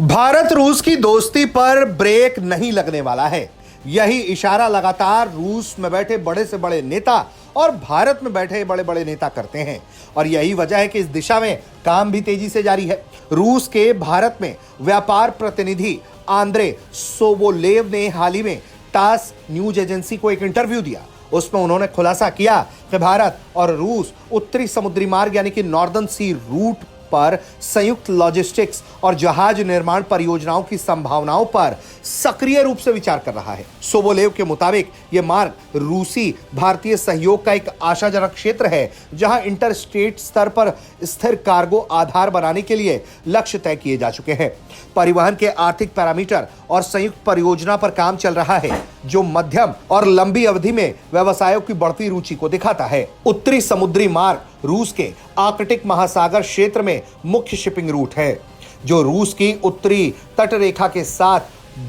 भारत रूस की दोस्ती पर ब्रेक नहीं लगने वाला है। यही इशारा लगातार रूस में बैठे बड़े से बड़े नेता और भारत में बैठे बड़े बड़े नेता करते हैं और यही वजह है कि इस दिशा में काम भी तेजी से जारी है। रूस के भारत में व्यापार प्रतिनिधि आंद्रे सोबोलेव ने हाल ही में टास न्यूज एजेंसी को एक इंटरव्यू दिया। उसमें उन्होंने खुलासा किया कि भारत और रूस उत्तरी समुद्री मार्ग यानी कि नॉर्दर्न सी रूट पर संयुक्त लॉजिस्टिक्स और जहाज निर्माण परियोजनाओं की संभावनाओं पर सक्रिय रूप से विचार कर रहा है। सोबोलेव के मुताबिक यह मार्ग रूसी भारतीय सहयोग का एक आशाजनक क्षेत्र है, जहां इंटरस्टेट स्तर पर स्थिर कार्गो आधार बनाने के लिए लक्ष्य तय किए जा चुके हैं। परिवहन के आर्थिक पैरामीटर और संयुक्त परियोजना पर काम चल रहा है, जो मध्यम और लंबी अवधि में व्यवसायों की बढ़ती रुचि को दिखाता है। उत्तरी समुद्री मार्ग रूस के आर्कटिक महासागर क्षेत्र में मुख्य शिपिंग रूट है, जो रूस की उत्तरी तटरेखा के साथ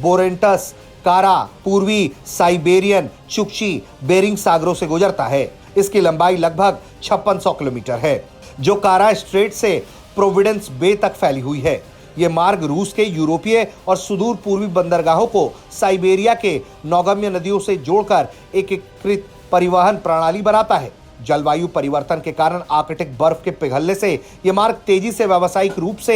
बोरेंटस, कारा, पूर्वी साइबेरियन, चुक्ची, बेरिंग सागरों से गुजरता है। इसकी लंबाई लगभग 5600 किलोमीटर है, जो कारा स्ट्रेट से प्रोविडेंस बे तक फैली हुई है। यह मार्ग रूस के यूरोपीय और सुदूर पूर्वी बंदरगाहों को साइबेरिया के नौगम्य नदियों से जोड़कर एकीकृत परिवहन प्रणाली बनाता है। जलवायु परिवर्तन के कारण आर्कटिक बर्फ के पिघलने से यह मार्ग तेजी से व्यावसायिक रूप से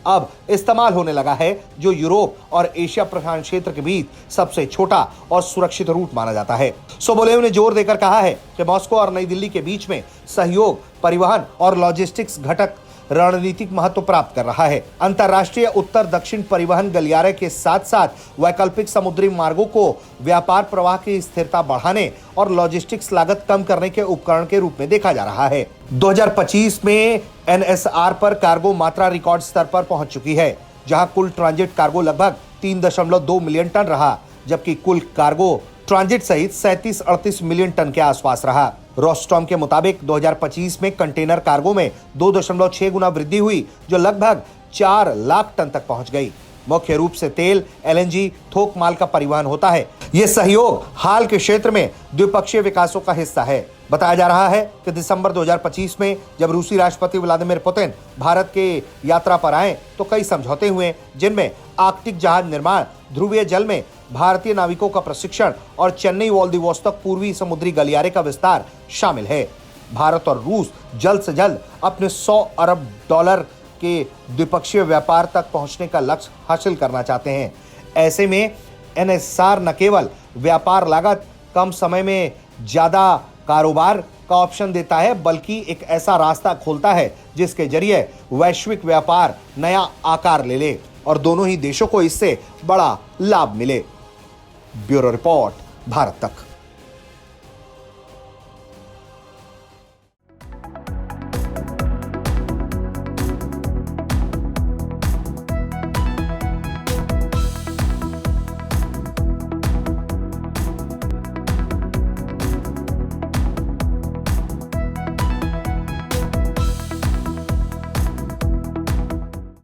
अब इस्तेमाल होने लगा है, जो यूरोप और एशिया प्रशांत क्षेत्र के बीच सबसे छोटा और सुरक्षित रूट माना जाता है। सोबोलेव ने जोर देकर कहा है कि मॉस्को और नई दिल्ली के बीच में सहयोग, परिवहन और लॉजिस्टिक्स घटक रणनीतिक महत्व प्राप्त कर रहा है। अंतर्राष्ट्रीय उत्तर दक्षिण परिवहन गलियारे के साथ साथ वैकल्पिक समुद्री मार्गों को व्यापार प्रवाह की स्थिरता बढ़ाने और लॉजिस्टिक्स लागत कम करने के उपकरण के रूप में देखा जा रहा है। 2025 में एनएसआर पर कार्गो मात्रा रिकॉर्ड स्तर पर पहुंच चुकी है, जहां कुल ट्रांजिट कार्गो लगभग 3.2 मिलियन टन रहा, जबकि कुल कार्गो ट्रांजिट सहित 37-38 मिलियन टन के आसपास रहा। रोस्टॉम के मुताबिक 2025 में कंटेनर कार्गो में 2.6 गुना वृद्धि हुई, जो लगभग 4 लाख टन तक पहुंच गई। मुख्य रूप से तेल, एलएनजी, थोक माल का परिवहन होता है। यह सहयोग हाल के क्षेत्र में द्विपक्षीय विकासों का हिस्सा है। बताया जा रहा है कि दिसंबर 2025 में जब रूसी राष्ट्रपति व्लादिमीर पुतिन भारत के यात्रा पर आए तो कई समझौते हुए, जिनमें आर्कटिक जहाज निर्माण, ध्रुवीय जल में भारतीय नाविकों का प्रशिक्षण और चेन्नई व्लादिवोस्तोक पूर्वी समुद्री गलियारे का विस्तार शामिल है। भारत और रूस जल्द से जल्द अपने $100 अरब के द्विपक्षीय व्यापार तक पहुंचने का लक्ष्य हासिल करना चाहते हैं। ऐसे में एनएसआर न केवल व्यापार लागत, कम समय में ज्यादा कारोबार का ऑप्शन देता है, बल्कि एक ऐसा रास्ता खोलता है जिसके जरिए वैश्विक व्यापार नया आकार ले ले और दोनों ही देशों को इससे बड़ा लाभ मिले। ब्यूरो रिपोर्ट, भारत तक।